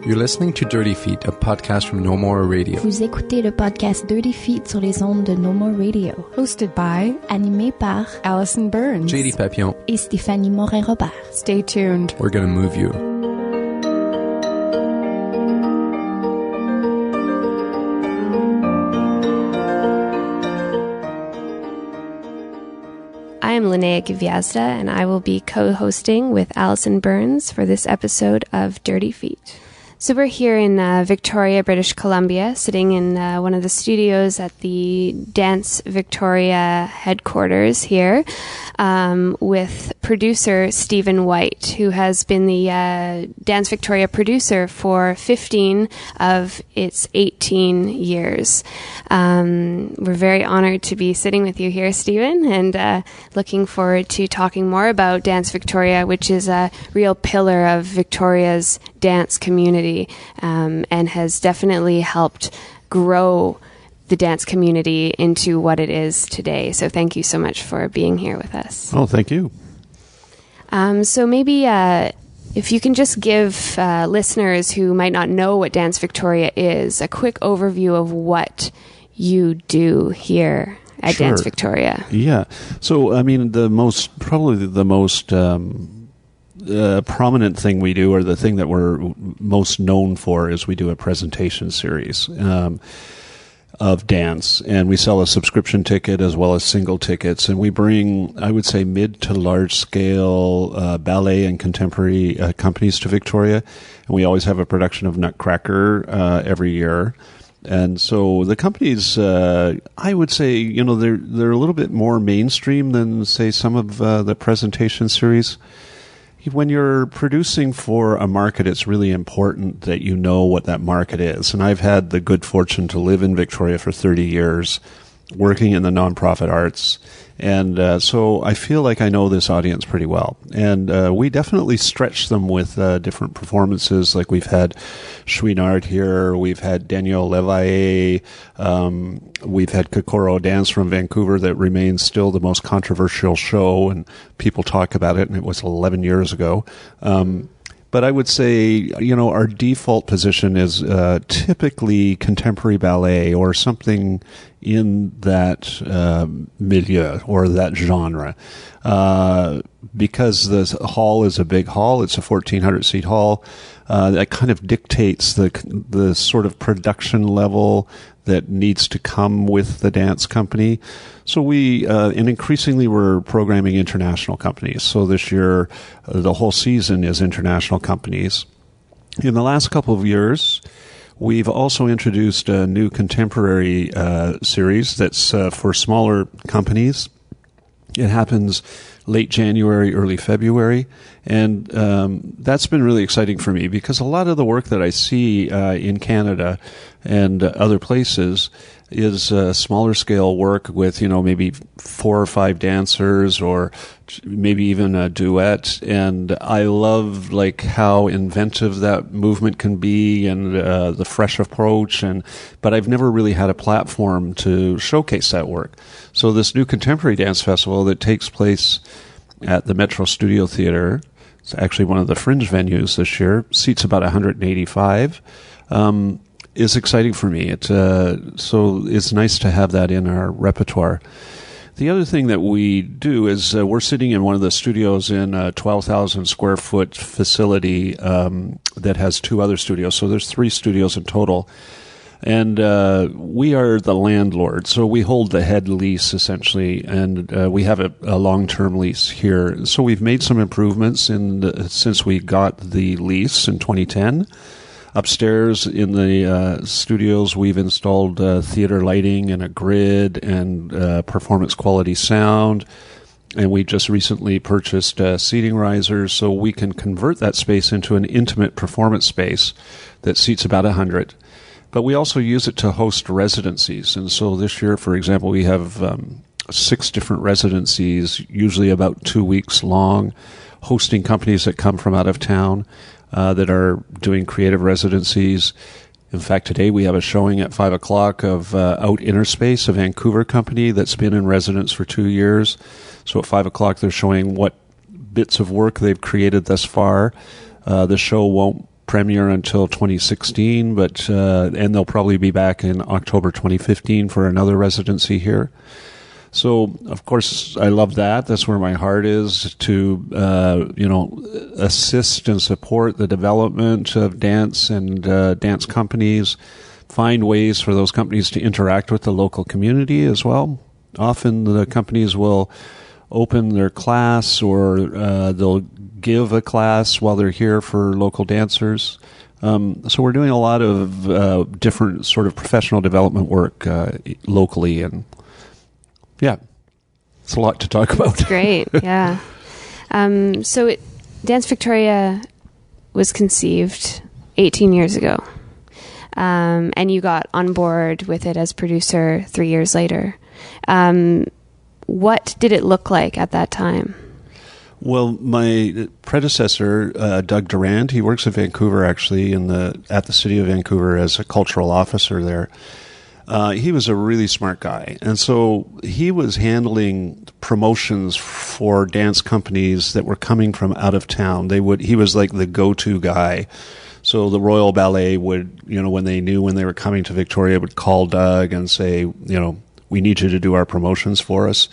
You're listening to Dirty Feet, a podcast from No More Radio. Vous écoutez le podcast Dirty Feet sur les ondes de No More Radio. Hosted by, animé par Allison Burns, JD Papillon, et Stéphanie Morin-Robert. Stay tuned. We're gonna move you. I am Linnea Gwiazda, and I will be co-hosting with Allison Burns for this episode of Dirty Feet. So we're here in Victoria, British Columbia, sitting in one of the studios at the Dance Victoria headquarters here with producer Stephen White, who has been the Dance Victoria producer for 15 of its 18 years. We're very honored to be sitting with you here, Stephen, and looking forward to talking more about Dance Victoria, which is a real pillar of Victoria's dance community, and has definitely helped grow the dance community into what it is today. So thank you so much for being here with us. Oh, thank you. So maybe if you can just give listeners who might not know what Dance Victoria is, a quick overview of what you do here at Sure. Dance Victoria. Yeah. So, I mean, probably the most prominent thing we do, or the thing that we're most known for, is we do a presentation series of dance, and we sell a subscription ticket as well as single tickets, and we bring, I would say, mid to large scale ballet and contemporary companies to Victoria, and we always have a production of Nutcracker every year. And so the companies, I would say, they're a little bit more mainstream than, say, some of the presentation series. When you're producing for a market, it's really important that you know what that market is. And I've had the good fortune to live in Victoria for 30 years, working in the nonprofit arts. And so I feel like I know this audience pretty well. And we definitely stretch them with different performances. Like we've had Chouinard here, we've had Daniel Levaye, we've had Kokoro Dance from Vancouver that remains still the most controversial show, and people talk about it, and it was 11 years ago. But I would say, our default position is typically contemporary ballet or something in that milieu or that genre. Because the hall is a big hall, it's a 1,400-seat hall, that kind of dictates the sort of production level that needs to come with the dance company. So and increasingly we're programming international companies. So this year, the whole season is international companies. In the last couple of years, we've also introduced a new contemporary series that's for smaller companies. It happens late January, early February, and that's been really exciting for me, because a lot of the work that I see in Canada and other places is smaller scale work with, maybe 4 or 5 dancers, or maybe even a duet. And I love how inventive that movement can be, and the fresh approach. But I've never really had a platform to showcase that work. So this new contemporary dance festival that takes place at the Metro Studio Theatre, it's actually one of the fringe venues this year, seats about 185. Is exciting for me. So it's nice to have that in our repertoire. The other thing that we do is we're sitting in one of the studios in a 12,000 square foot facility that has 2 other studios. So there's 3 studios in total. And we are the landlord, so we hold the head lease, essentially, and we have a long-term lease here. So we've made some improvements since we got the lease in 2010. Upstairs in the studios, we've installed theater lighting and a grid and performance quality sound. And we just recently purchased seating risers, so we can convert that space into an intimate performance space that seats about 100. But we also use it to host residencies. And so this year, for example, we have 6 different residencies, usually about 2 weeks long, hosting companies that come from out of town. That are doing creative residencies. In fact, today we have a showing at 5 o'clock of Out Inner Space, a Vancouver company that's been in residence for 2 years. So at 5 o'clock they're showing what bits of work they've created thus far. The show won't premiere until 2016, but and they'll probably be back in October 2015 for another residency here. So, of course, I love that. That's where my heart is, to assist and support the development of dance and dance companies, find ways for those companies to interact with the local community as well. Often the companies will open their class, or they'll give a class while they're here for local dancers. So we're doing a lot of different sort of professional development work locally, and yeah, it's a lot to talk about. Great, yeah. So Dance Victoria was conceived 18 years ago, and you got on board with it as producer 3 years later. What did it look like at that time? Well, my predecessor, Doug Durant, he works in Vancouver, actually, at the City of Vancouver as a cultural officer there. He was a really smart guy, and so he was handling promotions for dance companies that were coming from out of town. He was like the go-to guy. So the Royal Ballet would, when they were coming to Victoria, would call Doug and say, we need you to do our promotions for us.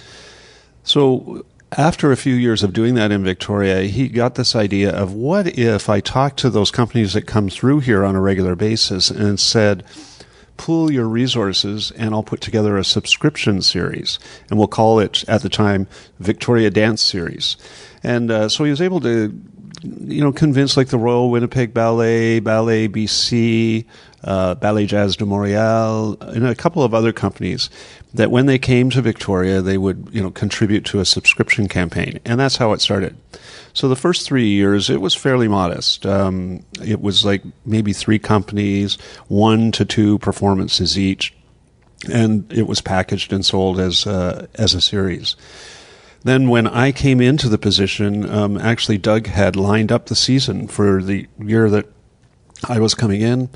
So after a few years of doing that in Victoria, he got this idea of, what if I talked to those companies that come through here on a regular basis and said, pool your resources and I'll put together a subscription series, and we'll call it, at the time, Victoria Dance Series. And so he was able to convince like the Royal Winnipeg Ballet, Ballet BC, Ballet Jazz de Montréal, and a couple of other companies that when they came to Victoria, they would, contribute to a subscription campaign. And that's how it started. So the first 3 years, it was fairly modest. It was like maybe 3 companies, 1 to 2 performances each, and it was packaged and sold as a series. Then when I came into the position, actually Doug had lined up the season for the year that I was coming in.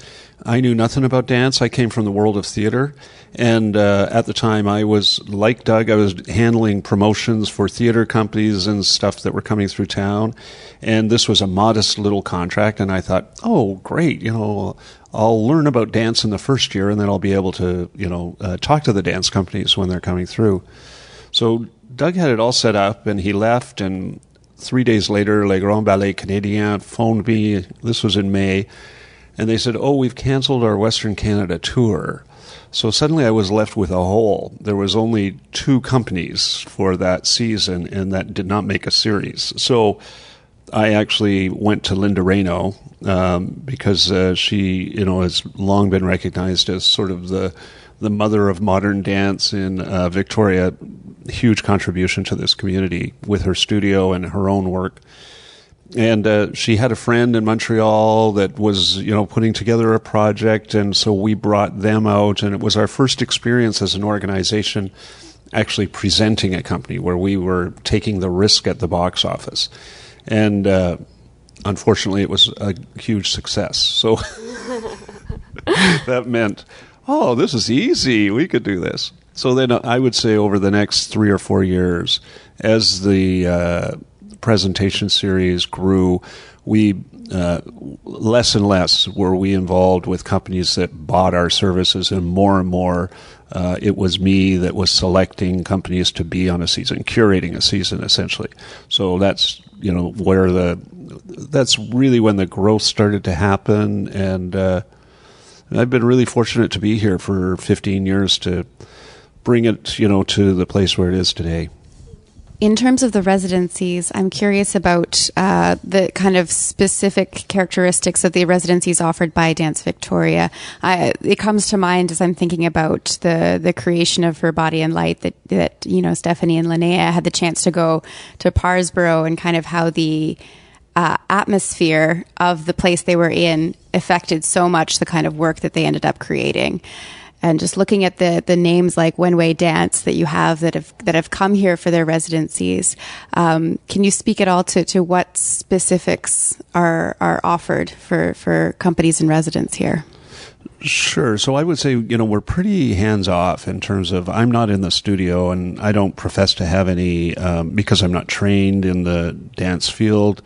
I knew nothing about dance. I came from the world of theater. And at the time, I was, like Doug, I was handling promotions for theater companies and stuff that were coming through town. And this was a modest little contract. And I thought, oh, great, I'll learn about dance in the first year, and then I'll be able to, talk to the dance companies when they're coming through. So Doug had it all set up, and he left, and 3 days later, Les Grands Ballets Canadiens phoned me. This was in May. And they said, we've canceled our Western Canada tour. So suddenly I was left with a hole. There was only 2 companies for that season, and that did not make a series. So I actually went to Linda Rayno, because she, has long been recognized as sort of the mother of modern dance in Victoria. Huge contribution to this community with her studio and her own work. And she had a friend in Montreal that was, putting together a project, and so we brought them out, and it was our first experience as an organization actually presenting a company where we were taking the risk at the box office. And unfortunately, it was a huge success. So that meant, this is easy. We could do this. So then I would say over the next 3 or 4 years, as the presentation series grew, we less and less were we involved with companies that bought our services, and more it was me that was selecting companies to be on a season, curating a season essentially. So that's that's really when the growth started to happen, and I've been really fortunate to be here for 15 years to bring it to the place where it is today. In terms of the residencies, I'm curious about the kind of specific characteristics of the residencies offered by Dance Victoria. It comes to mind as I'm thinking about the creation of Her Body and Light that Stephanie and Linnea had the chance to go to Parsborough, and kind of how the atmosphere of the place they were in affected so much the kind of work that they ended up creating. And just looking at the names like One Way Dance that you have that have come here for their residencies, can you speak at all to what specifics are offered for companies and residents here? Sure. So I would say, we're pretty hands-off in terms of, I'm not in the studio, and I don't profess to have any, because I'm not trained in the dance field.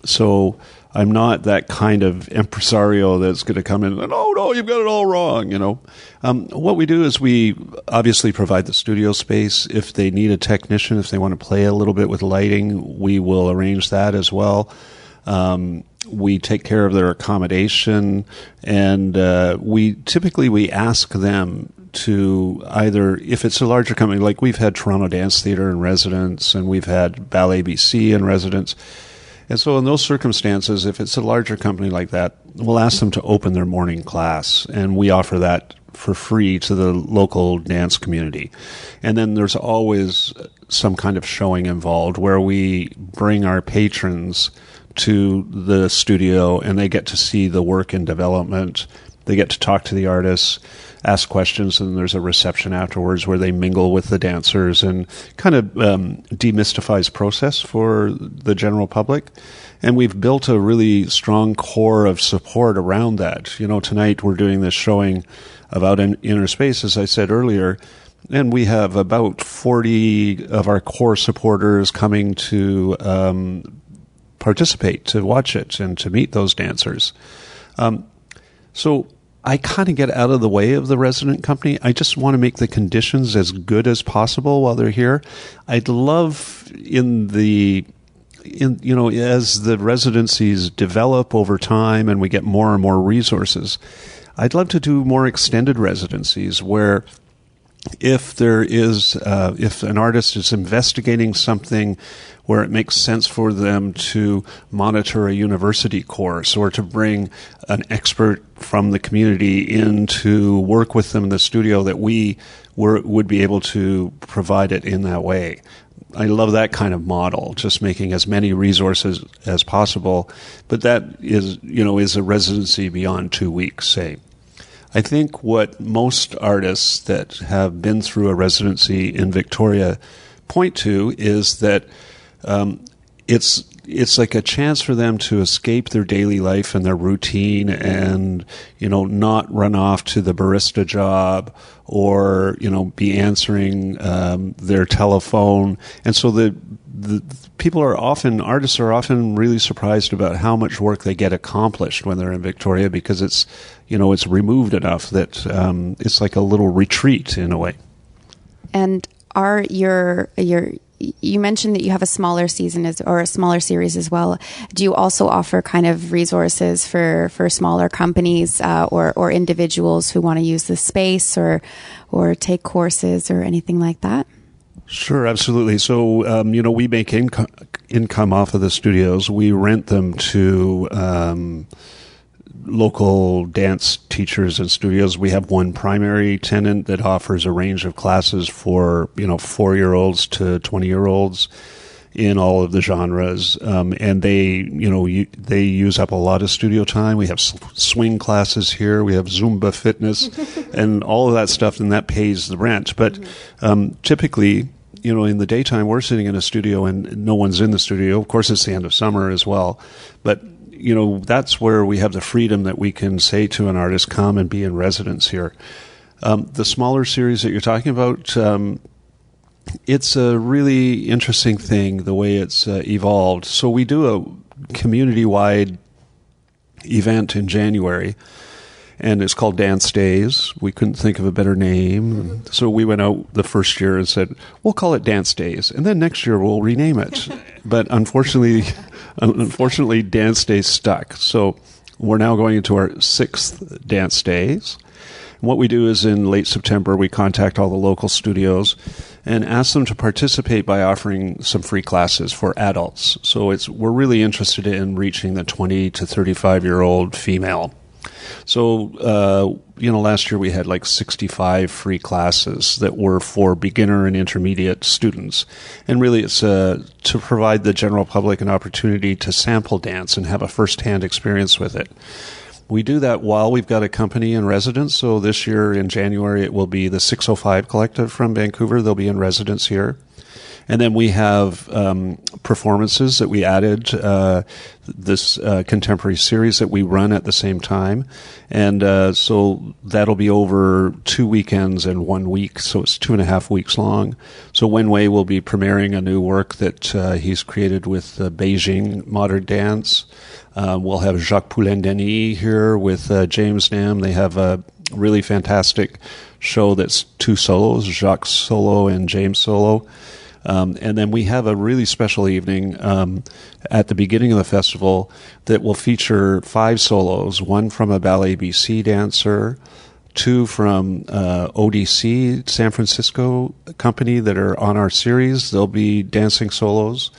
So I'm not that kind of impresario that's going to come in and, oh, no, you've got it all wrong, What we do is we obviously provide the studio space. If they need a technician, if they want to play a little bit with lighting, we will arrange that as well. We take care of their accommodation, and we ask them to either, if it's a larger company, like we've had Toronto Dance Theatre in residence, and we've had Ballet BC in residence. And so in those circumstances, if it's a larger company like that, we'll ask them to open their morning class, and we offer that for free to the local dance community. And then there's always some kind of showing involved where we bring our patrons to the studio, and they get to see the work in development. They get to talk to the artists, ask questions, and there's a reception afterwards where they mingle with the dancers and kind of demystifies process for the general public. And we've built a really strong core of support around that. Tonight we're doing this showing of Out in Inner Space, as I said earlier, and we have about 40 of our core supporters coming to participate, to watch it, and to meet those dancers. So I kind of get out of the way of the resident company. I just want to make the conditions as good as possible while they're here. I'd love as the residencies develop over time and we get more and more resources, I'd love to do more extended residencies where if an artist is investigating something where it makes sense for them to monitor a university course or to bring an expert from the community in to work with them in the studio, that we would be able to provide it in that way. I love that kind of model, just making as many resources as possible. But that is a residency beyond 2 weeks, say. I think what most artists that have been through a residency in Victoria point to is that it's like a chance for them to escape their daily life and their routine and, not run off to the barista job or, be answering their telephone. And so the artists are often really surprised about how much work they get accomplished when they're in Victoria, because it's removed enough that it's like a little retreat in a way. And you mentioned that you have a smaller season or a smaller series as well. Do you also offer kind of resources for smaller companies or individuals who want to use the space or take courses or anything like that? Sure, absolutely. So, we make income off of the studios. We rent them to local dance teachers and studios. We have one primary tenant that offers a range of classes for 4-year-olds to 20-year-olds in all of the genres, and they use up a lot of studio time. We have swing classes here, we have Zumba fitness, and all of that stuff, and that pays the rent. But typically, in the daytime, we're sitting in a studio and no one's in the studio. Of course, it's the end of summer as well, but that's where we have the freedom that we can say to an artist, come and be in residence here. The smaller series that you're talking about, it's a really interesting thing, the way it's evolved. So we do a community-wide event in January, and it's called Dance Days. We couldn't think of a better name. So we went out the first year and said, we'll call it Dance Days, and then next year we'll rename it. But unfortunately, Dance Days stuck. So we're now going into our 6th Dance Days. And what we do is in late September, we contact all the local studios and ask them to participate by offering some free classes for adults. So we're really interested in reaching the 20 to 35-year-old female. So, last year we had like 65 free classes that were for beginner and intermediate students. And really it's to provide the general public an opportunity to sample dance and have a first-hand experience with it. We do that while we've got a company in residence. So this year in January it will be the 605 Collective from Vancouver. They'll be in residence here. And then we have performances that we added, this contemporary series that we run at the same time. And so that'll be over 2 weekends and 1 week, so it's 2.5 weeks long. So Wenwei will be premiering a new work that he's created with Beijing modern dance. We'll have Jacques Poulain-Denis here with James Nam. They have a really fantastic show that's 2 solos, Jacques solo and James solo. And then we have a really special evening at the beginning of the festival that will feature 5 solos, 1 from a Ballet BC dancer, 2 from ODC, San Francisco company that are on our series. They'll be dancing solos.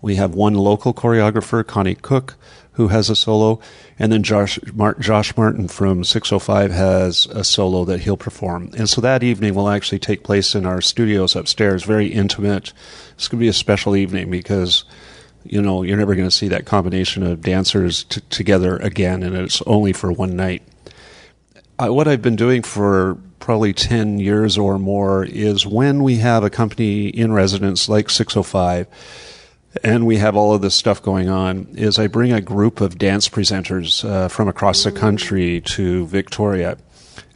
We have 1 local choreographer, Connie Cook, who has a solo, and then Josh Martin from 605 has a solo that he'll perform. And so that evening will actually take place in our studios upstairs, very intimate. It's going to be a special evening because, you're never going to see that combination of dancers together again, and it's only for one night. What I've been doing for probably 10 years or more is when we have a company in residence like 605, and we have all of this stuff going on, is I bring a group of dance presenters from across the country to Victoria.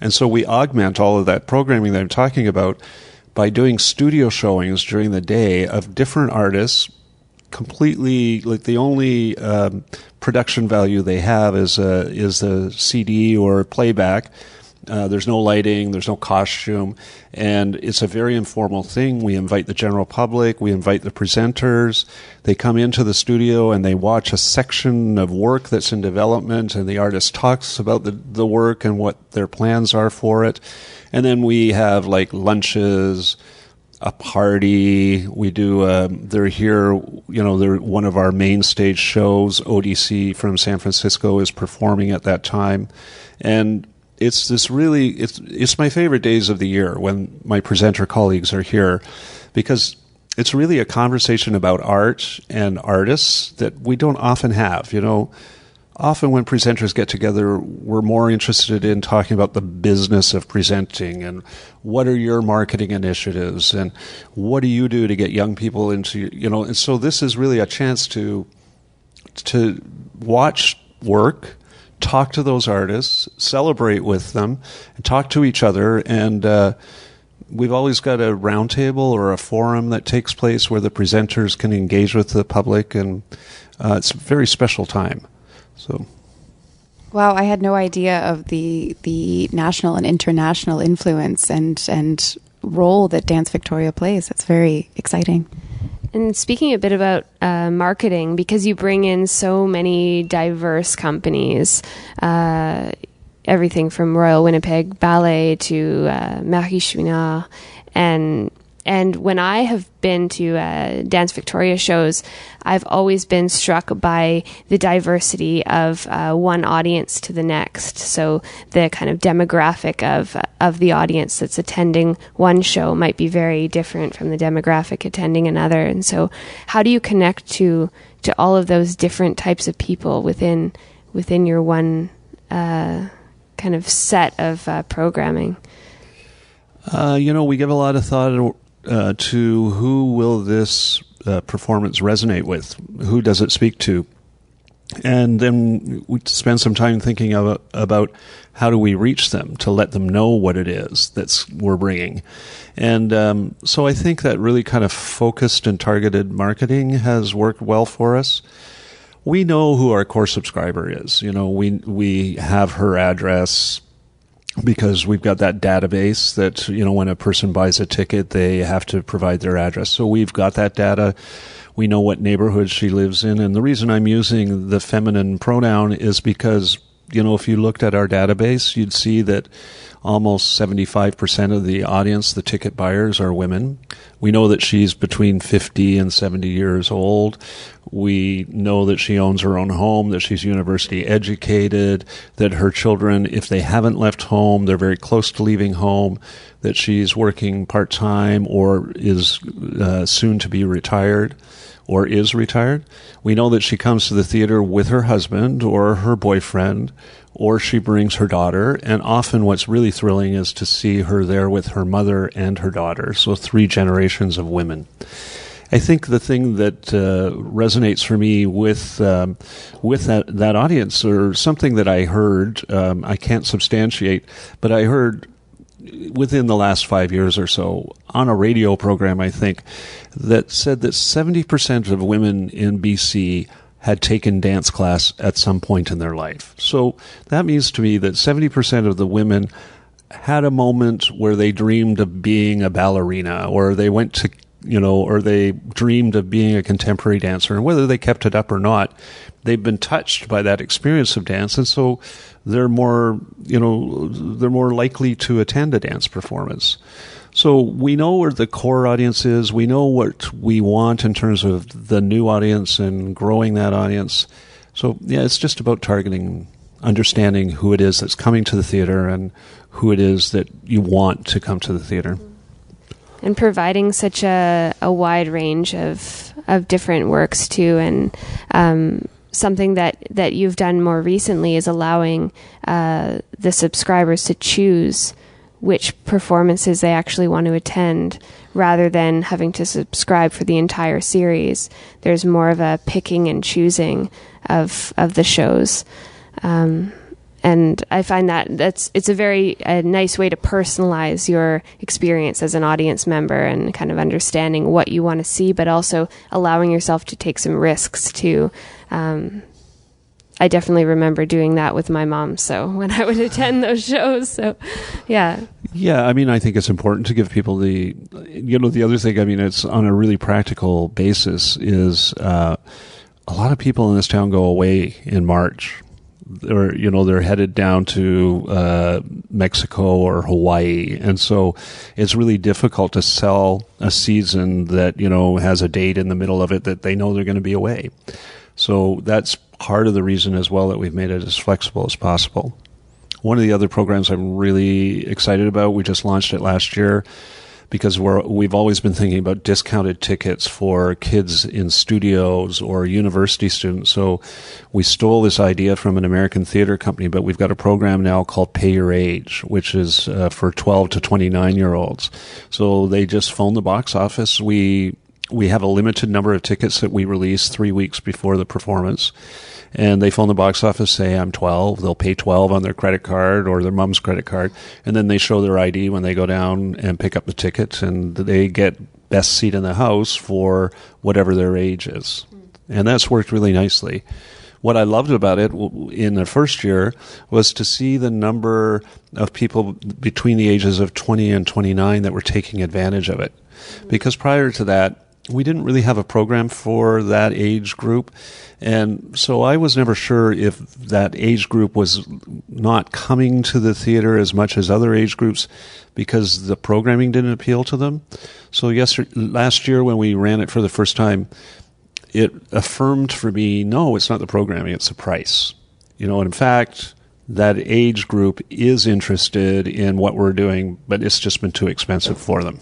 And so we augment all of that programming that I'm talking about by doing studio showings during the day of different artists, completely, like the only production value they have is the CD or playback. There's no lighting, there's no costume, and it's a very informal thing. We invite the general public, we invite the presenters. They come into the studio and they watch a section of work that's in development, and the artist talks about the work and what their plans are for it. And then we have like lunches, a party. We do, they're here, they're one of our main stage shows. ODC from San Francisco is performing at that time. And it's my favorite days of the year when my presenter colleagues are here, because it's really a conversation about art and artists that we don't often have. Often when presenters get together, we're more interested in talking about the business of presenting and what are your marketing initiatives and what do you do to get young people into, and so this is really a chance to watch work, talk to those artists, celebrate with them, and talk to each other. And we've always got a roundtable or a forum that takes place where the presenters can engage with the public, and it's a very special time. So, wow, I had no idea of the national and international influence and role that Dance Victoria plays. That's very exciting. And speaking a bit about marketing, because you bring in so many diverse companies, everything from Royal Winnipeg Ballet to Marie Chouinard, and when I have been to Dance Victoria shows, I've always been struck by the diversity of one audience to the next. So the kind of demographic of the audience that's attending one show might be very different from the demographic attending another. And so how do you connect to all of those different types of people within your one kind of set of programming? We give a lot of thought to who will this performance resonate with? Who does it speak to? And then we spend some time thinking about how do we reach them to let them know what it is we're bringing. And so I think that really kind of focused and targeted marketing has worked well for us. We know who our core subscriber is. We have her address, because we've got that database that, when a person buys a ticket, they have to provide their address. So we've got that data. We know what neighborhood she lives in. And the reason I'm using the feminine pronoun is because, if you looked at our database, you'd see that almost 75% of the audience, the ticket buyers, are women. We know that she's between 50 and 70 years old. We know that she owns her own home, that she's university educated, that her children, if they haven't left home, they're very close to leaving home, that she's working part-time or is soon to be retired or is retired. We know that she comes to the theater with her husband or her boyfriend, or she brings her daughter. And often what's really thrilling is to see her there with her mother and her daughter. So 3 generations of women. I think the thing that resonates for me with that audience, or something that I heard, I can't substantiate, but I heard within the last 5 years or so on a radio program, I think, that said that 70% of women in BC had taken dance class at some point in their life. So that means to me that 70% of the women had a moment where they dreamed of being a ballerina, or they went to, or they dreamed of being a contemporary dancer, and whether they kept it up or not, they've been touched by that experience of dance, and so they're more likely to attend a dance performance. So we know where the core audience is. We know what we want in terms of the new audience and growing that audience. So yeah, it's just about targeting, understanding who it is that's coming to the theater and who it is that you want to come to the theater. And providing such a wide range of different works too, and something that you've done more recently is allowing the subscribers to choose which performances they actually want to attend, rather than having to subscribe for the entire series. There's more of a picking and choosing of the shows. And I find it's a very nice way to personalize your experience as an audience member, and kind of understanding what you want to see, but also allowing yourself to take some risks too. I definitely remember doing that with my mom, so when I would attend those shows. So, yeah. Yeah, I mean, I think it's important to give people the other thing, I mean, it's on a really practical basis, is a lot of people in this town go away in March. Or, they're headed down to Mexico or Hawaii. And so it's really difficult to sell a season that, has a date in the middle of it that they know they're going to be away. So that's part of the reason as well that we've made it as flexible as possible. One of the other programs I'm really excited about, we just launched it last year, because we've always been thinking about discounted tickets for kids in studios or university students. So we stole this idea from an American theater company, but we've got a program now called Pay Your Age, which is for 12 to 29-year-olds. So they just phone the box office. We have a limited number of tickets that we release 3 weeks before the performance. And they phone the box office, say, I'm 12. They'll pay 12 on their credit card or their mom's credit card. And then they show their ID when they go down and pick up the ticket. And they get best seat in the house for whatever their age is. And that's worked really nicely. What I loved about it in the first year was to see the number of people between the ages of 20 and 29 that were taking advantage of it. Because prior to that, we didn't really have a program for that age group. And so I was never sure if that age group was not coming to the theater as much as other age groups because the programming didn't appeal to them. So last year when we ran it for the first time, it affirmed for me, no, it's not the programming, it's the price. And in fact, that age group is interested in what we're doing, but it's just been too expensive for them.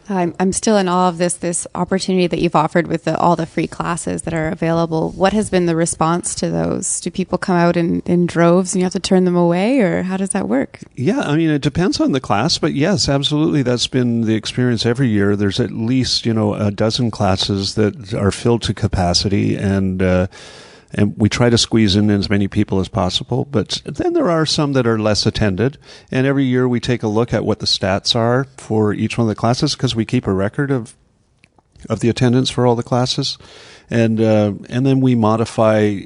I'm still in awe of this opportunity that you've offered with all the free classes that are available. What has been the response to those? Do people come out in droves and you have to turn them away, or how does that work? Yeah, I mean, it depends on the class, but yes, absolutely. That's been the experience every year. There's at least, a dozen classes that are filled to capacity, and we try to squeeze in as many people as possible. But then there are some that are less attended. And every year we take a look at what the stats are for each one of the classes, because we keep a record of the attendance for all the classes. And then we modify,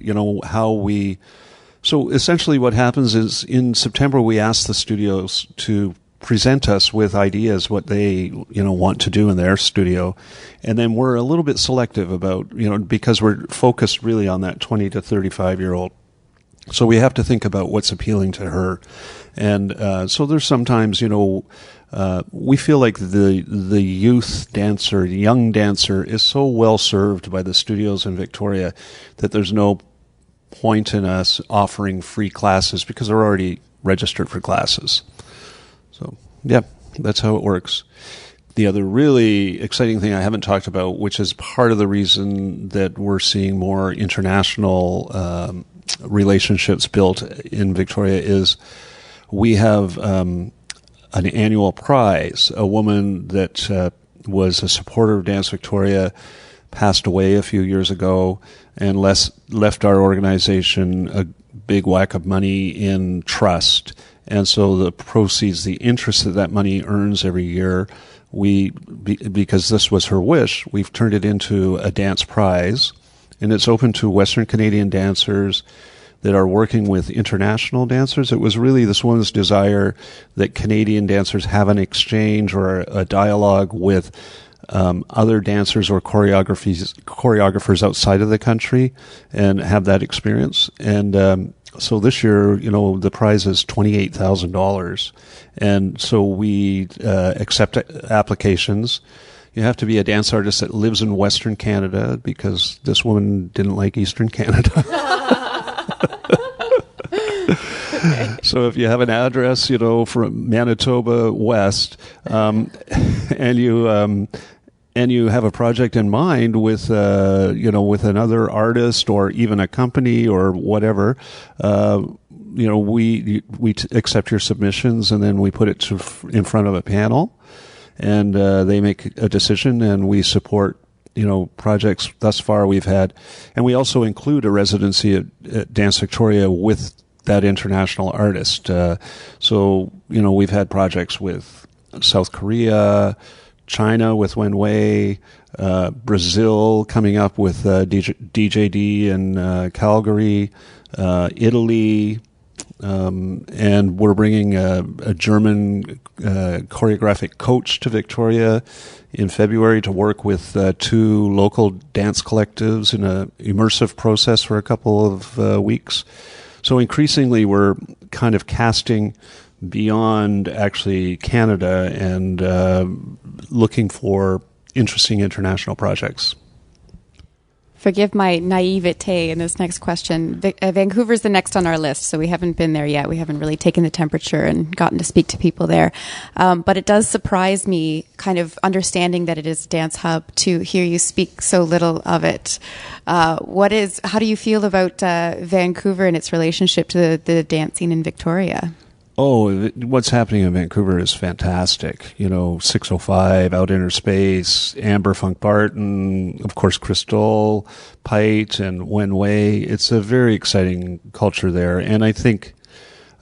how we... So essentially what happens is in September we ask the studios to present us with ideas, what they, want to do in their studio. And then we're a little bit selective about, because we're focused really on that 20 to 35-year-old. So we have to think about what's appealing to her. And so there's sometimes, we feel like the youth dancer, young dancer is so well served by the studios in Victoria that there's no point in us offering free classes because they're already registered for classes. So, yeah, that's how it works. The other really exciting thing I haven't talked about, which is part of the reason that we're seeing more international relationships built in Victoria, is we have an annual prize, a woman that was a supporter of Dance Victoria, passed away a few years ago, and left our organization a big whack of money in trust. And so the proceeds, the interest that money earns every year, because this was her wish, we've turned it into a dance prize, and it's open to Western Canadian dancers that are working with international dancers. It was really this woman's desire that Canadian dancers have an exchange or a dialogue with other dancers or choreographers outside of the country and have that experience. And so this year, the prize is $28,000. And so we accept applications. You have to be a dance artist that lives in Western Canada, because this woman didn't like Eastern Canada. So if you have an address, from Manitoba West, and you have a project in mind with with another artist or even a company or whatever, we accept your submissions, and then we put it in front of a panel, and they make a decision, and we support projects. Thus far we've had, and we also include a residency at Dance Victoria with that international artist. So we've had projects with South Korea, China with Wen Wei, Brazil coming up with DJD in Calgary, Italy, and we're bringing a German choreographic coach to Victoria in February to work with 2 local dance collectives in an immersive process for a couple of weeks. So increasingly we're kind of casting beyond actually Canada and looking for interesting international projects. Forgive my naivete in this next question. Vancouver's the next on our list, so we haven't been there yet. We haven't really taken the temperature and gotten to speak to people there. But it does surprise me, kind of understanding that it is a dance hub, to hear you speak so little of it. How do you feel about Vancouver and its relationship to the dance scene in Victoria? Oh, what's happening in Vancouver is fantastic. 605, Out Inner Space, Amber Funk Barton, of course, Crystal, Pite, and Wen Wei. It's a very exciting culture there. And I think,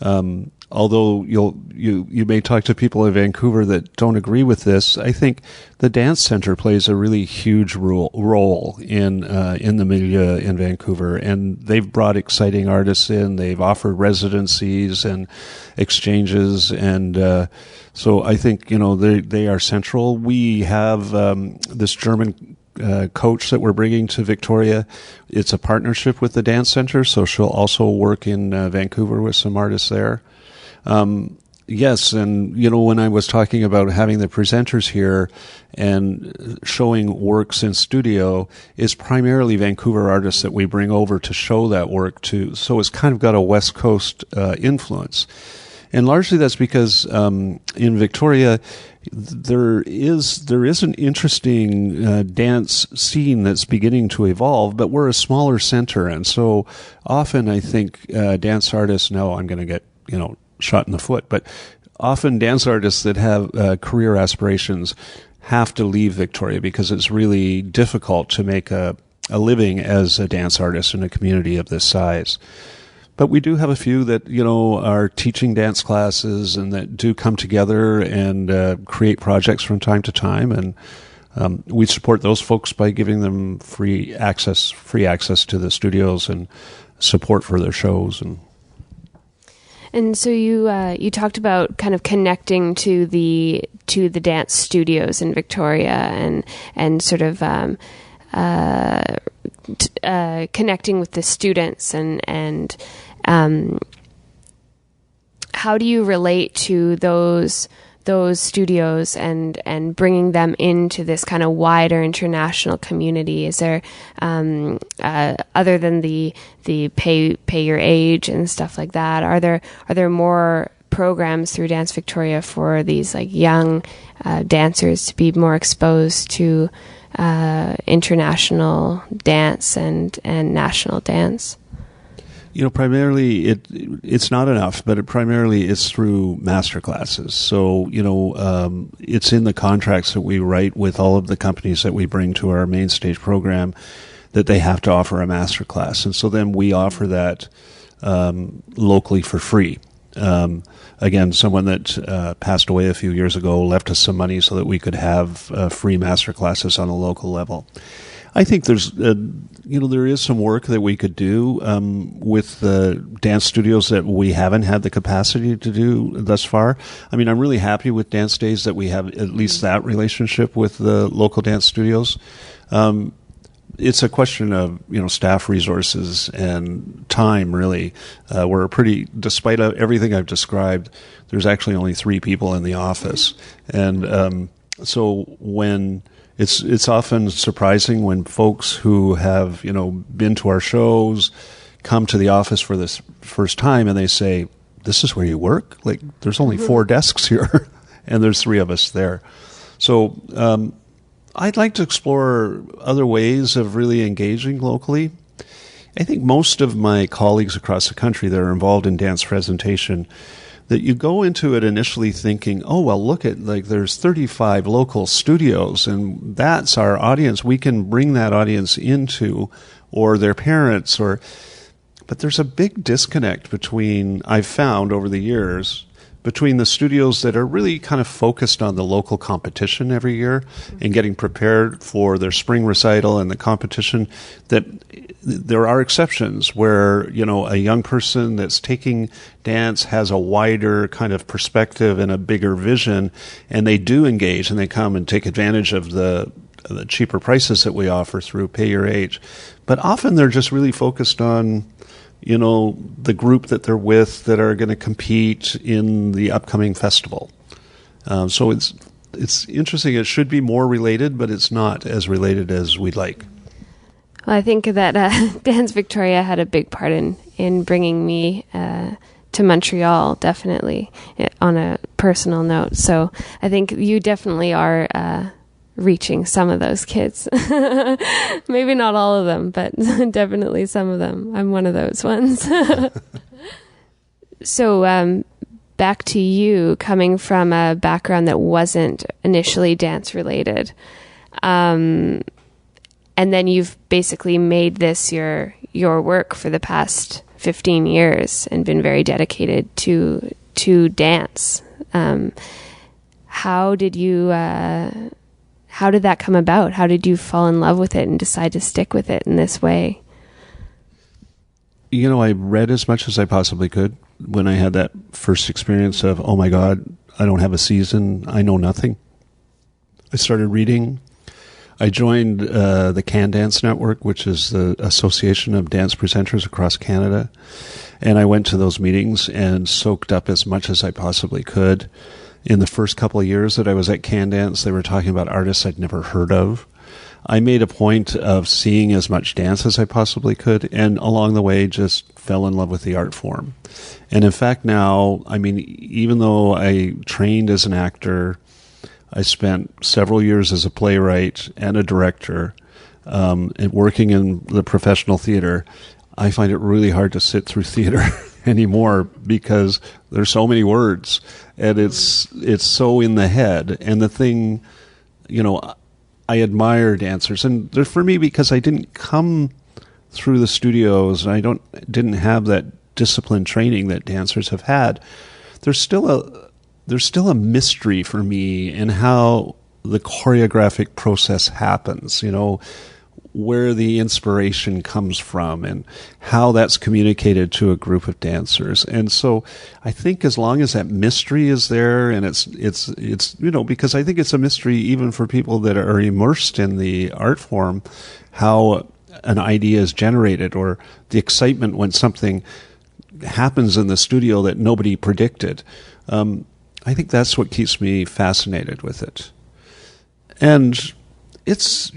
although you may talk to people in Vancouver that don't agree with this, I think the Dance Center plays a really huge role in the milieu in Vancouver, and they've brought exciting artists in. They've offered residencies and exchanges, and so I think they are central. We have this German coach that we're bringing to Victoria. It's a partnership with the Dance Center, so she'll also work in Vancouver with some artists there. Yes, and when I was talking about having the presenters here and showing works in studio, it's primarily Vancouver artists that we bring over to show that work to. So it's kind of got a West Coast influence. And largely that's because in Victoria there is an interesting dance scene that's beginning to evolve, but we're a smaller center, and so often I think dance artists, I'm going to get shot in the foot, but often dance artists that have career aspirations have to leave Victoria because it's really difficult to make a living as a dance artist in a community of this size. But we do have a few that, are teaching dance classes and that do come together and create projects from time to time. And we support those folks by giving them free access to the studios and support for their shows. And so you talked about kind of connecting to the dance studios in Victoria and sort of connecting with the students and how do you relate to those studios and bringing them into this kind of wider international community? Is there other than the pay your age and stuff like that, are there more programs through Dance Victoria for these like young dancers to be more exposed to international dance and national dance? Primarily it's not enough, but primarily it's through master classes. So, it's in the contracts that we write with all of the companies that we bring to our main stage program that they have to offer a master class. And so then we offer that locally for free. Again, someone that passed away a few years ago left us some money so that we could have free master classes on a local level. I think there is some work that we could do with the dance studios that we haven't had the capacity to do thus far. I mean, I'm really happy with Dance Days that we have at least that relationship with the local dance studios. It's a question of staff resources and time. Really, despite everything I've described, there's actually only 3 people in the office, and so when it's often surprising when folks who have been to our shows come to the office for this first time and they say, "This is where you work? Like, there's only 4 desks here, and there's 3 of us there." So I'd like to explore other ways of really engaging locally. I think most of my colleagues across the country that are involved in dance presentation, that you go into it initially thinking, oh, well, look at, there's 35 local studios, and that's our audience. We can bring that audience into, or their parents, but there's a big disconnect I've found over the years, between the studios that are really kind of focused on the local competition every year and getting prepared for their spring recital and the competition, that there are exceptions where, a young person that's taking dance has a wider kind of perspective and a bigger vision, and they do engage and they come and take advantage of the cheaper prices that we offer through Pay Your Age. But often they're just really focused on the group that they're with that are going to compete in the upcoming festival. So it's interesting. It should be more related, but it's not as related as we'd like. Well, I think that Dance Victoria had a big part in bringing me to Montreal, definitely, on a personal note. So I think you definitely are reaching some of those kids. Maybe not all of them, but definitely some of them. I'm one of those ones. So back to you, coming from a background that wasn't initially dance related, and then you've basically made this your work for the past 15 years and been very dedicated to dance. How did that come about? How did you fall in love with it and decide to stick with it in this way? I read as much as I possibly could when I had that first experience of, oh my God, I don't have a season. I know nothing. I started reading. I joined the Can Dance Network, which is the Association of Dance Presenters across Canada. And I went to those meetings and soaked up as much as I possibly could. In the first couple of years that I was at Can Dance, they were talking about artists I'd never heard of. I made a point of seeing as much dance as I possibly could, and along the way just fell in love with the art form. And in fact now, even though I trained as an actor, I spent several years as a playwright and a director, and working in the professional theater, I find it really hard to sit through theater anymore because there's so many words and it's so in the head. And the thing, I admire dancers, and they're for me because I didn't come through the studios and I didn't have that disciplined training that dancers have had. There's still a mystery for me in how the choreographic process happens, where the inspiration comes from and how that's communicated to a group of dancers. And so I think as long as that mystery is there, and it's because I think it's a mystery even for people that are immersed in the art form, how an idea is generated or the excitement when something happens in the studio that nobody predicted. I think that's what keeps me fascinated with it. And it's,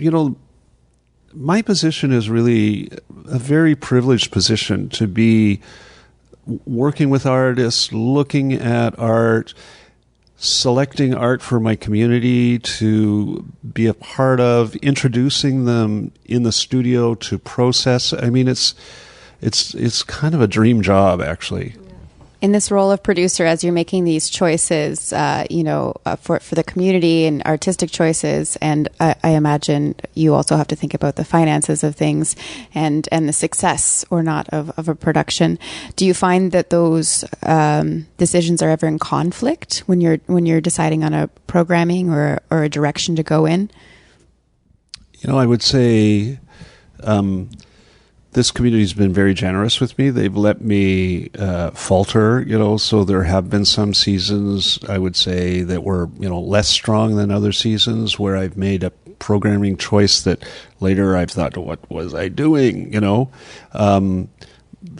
my position is really a very privileged position to be working with artists, looking at art, selecting art for my community to be a part of, introducing them in the studio to process. it's kind of a dream job, actually. In this role of producer, as you're making these choices, for the community and artistic choices, and I imagine you also have to think about the finances of things and the success or not of a production. Do you find that those decisions are ever in conflict when you're deciding on a programming or a direction to go in? I would say this community has been very generous with me. They've let me falter, so there have been some seasons, I would say, that were, less strong than other seasons where I've made a programming choice that later I've thought, what was I doing,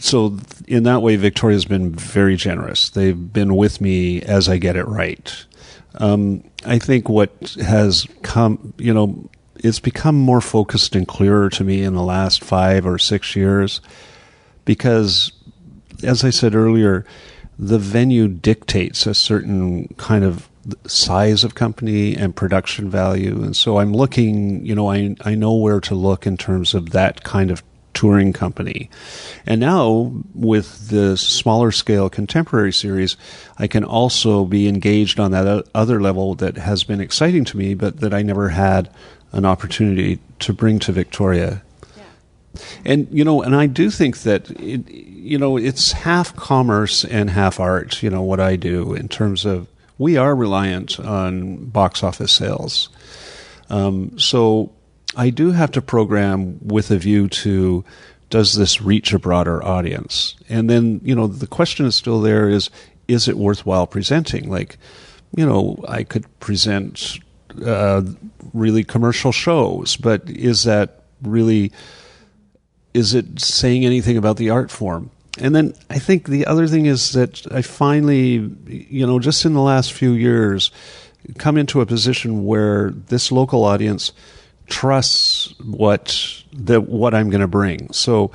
So in that way, Victoria's been very generous. They've been with me as I get it right. I think what has come, it's become more focused and clearer to me in the last 5 or 6 years because, as I said earlier, the venue dictates a certain kind of size of company and production value. And so I'm looking, I know where to look in terms of that kind of touring company. And now with the smaller scale contemporary series, I can also be engaged on that other level that has been exciting to me, but that I never had an opportunity to bring to Victoria. Yeah. And I do think that it's half commerce and half art, what I do in terms of we are reliant on box office sales. So I do have to program with a view to, does this reach a broader audience? And then, the question is still there is it worthwhile presenting? Like, I could present really commercial shows, but is it saying anything about the art form? And then I think the other thing is that I finally, just in the last few years, come into a position where this local audience trusts what I'm going to bring. So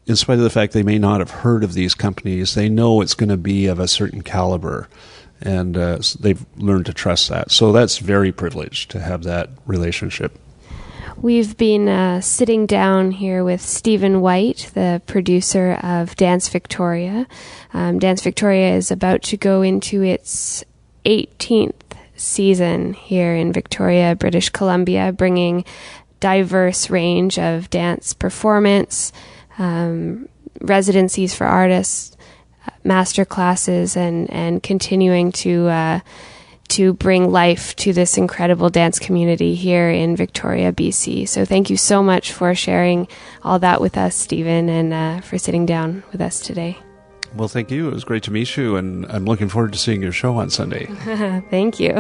in spite of the fact they may not have heard of these companies, they know it's going to be of a certain caliber. And they've learned to trust that. So that's very privileged to have that relationship. We've been sitting down here with Stephen White, the producer of Dance Victoria. Dance Victoria is about to go into its 18th season here in Victoria, British Columbia, bringing diverse range of dance performance, residencies for artists, master classes, and continuing to bring life to this incredible dance community here in Victoria, BC. So thank you so much for sharing all that with us, Stephen, and for sitting down with us today. Well, thank you. It was great to meet you, and I'm looking forward to seeing your show on Sunday. Thank you.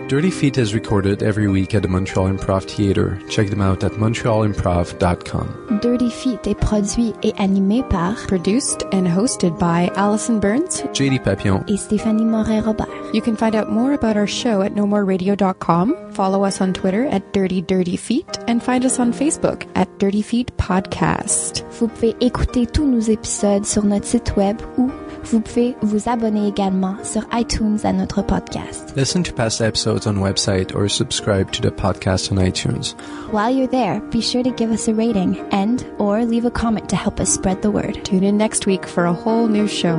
Dirty Feet is recorded every week at the Montreal Improv Theatre. Check them out at montrealimprov.com. Dirty Feet est produit et animé par, produced and hosted by Allison Burns, JD Papillon, et Stéphanie Morin-Robert. You can find out more about our show at nomoreradio.com, follow us on Twitter at Dirty Feet, and find us on Facebook at Dirty Feet Podcast. Vous pouvez écouter tous nos épisodes sur notre site web ou vous pouvez vous abonner également sur iTunes à notre podcast. Listen to past episodes on website or subscribe to the podcast on iTunes. While you're there, be sure to give us a rating and or leave a comment to help us spread the word. Tune in next week for a whole new show.